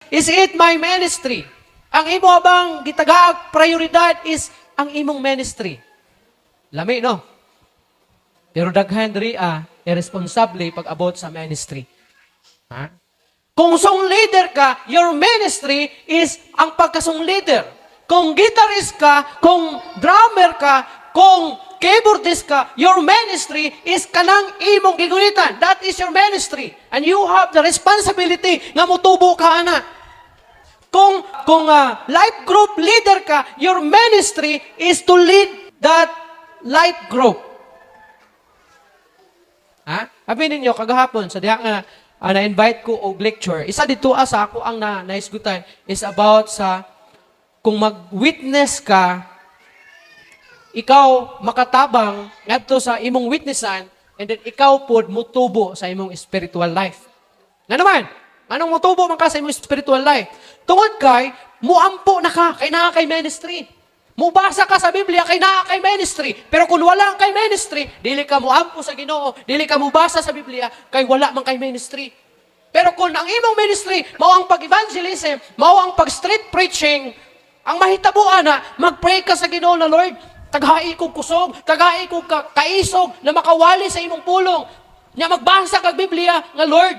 Is it my ministry? Ang imo bang gitagaag prioridad is ang imong ministry. Lami, no? Pero daghan diri irresponsable pag abot sa ministry. Ha? Kung song leader ka, your ministry is ang pagkasong leader. Kung guitarist ka, kung drummer ka, kung keyboardist ka, your ministry is kanang imong gigulitan. That is your ministry. And you have the responsibility nga mutubo ka ana. Kung life group leader ka, your ministry is to lead that life group. Ha? Sabi ninyo, kagahapon, sa diha nga, na-invite ko og lecture. Isa dito sa ako ang naisgutan is about sa kung mag-witness ka, ikaw makatabang ngadto sa imong witnessan and then ikaw pod mutubo sa imong spiritual life. Nga naman, anong mutubo man ka sa imong spiritual life? Tungod kay muampo na ka kay naa kay ministry. Mubasa ka sa Biblia kay naa kay ministry. Pero kung wala kay ministry, dili ka muampo sa Ginoo, dili ka mubasa sa Biblia kay wala man kay ministry. Pero kung ang imong ministry mao ang pag-evangelism, mao ang pag-street preaching, ang mahitabuan na mag-pray ka sa Ginoo na Lord, taghai ko kusog, taghai ko kaisog na makawali sa imong pulong. Nya magbasa kag Biblia nga Lord,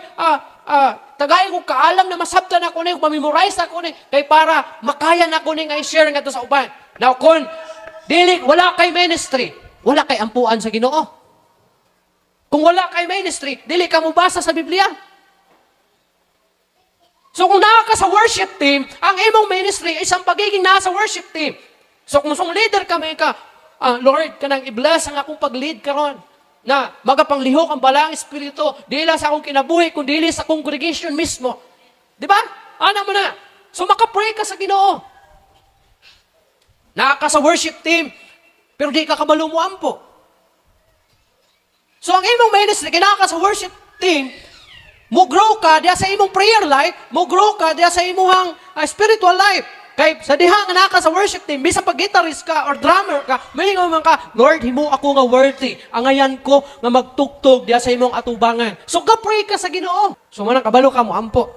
tagay ko kaalam na masabtan ako ni, mamemorize ako ni, kay para makaya na ko ni nga i-share nga to sa uban. Now, kung wala kay ministry, wala kay ampuan sa Ginoo. Kung wala kay ministry, dili ka mo basa sa Biblia. So, kung naa ka sa worship team, ang imong ministry ay isang pagiging nasa worship team. So, kung song leader ka, may ka, Lord, kanang i-bless ang akong pag-lead karon na magapanglihok ang balang espiritu, dili sa akong kinabuhi, kundi sa congregation mismo. Di ba? Ana mo na. So, makapray ka sa Ginoo. Naka sa worship team, pero di ka kabalo mo ampo. So, ang imong ministry, kinaka sa worship team, mo grow ka diya sa imong prayer life, mo grow ka diya sa imong spiritual life. Kay sa diha nga naka sa worship team, bisan pag guitarist ka or drummer ka, malingaw man ka, Lord, himo ako nga worthy. Angayan ko nga magtugtog diya sa imong atubangan. So, ka-pray ka sa Ginoo. So, manang kabalo ka mo ampo.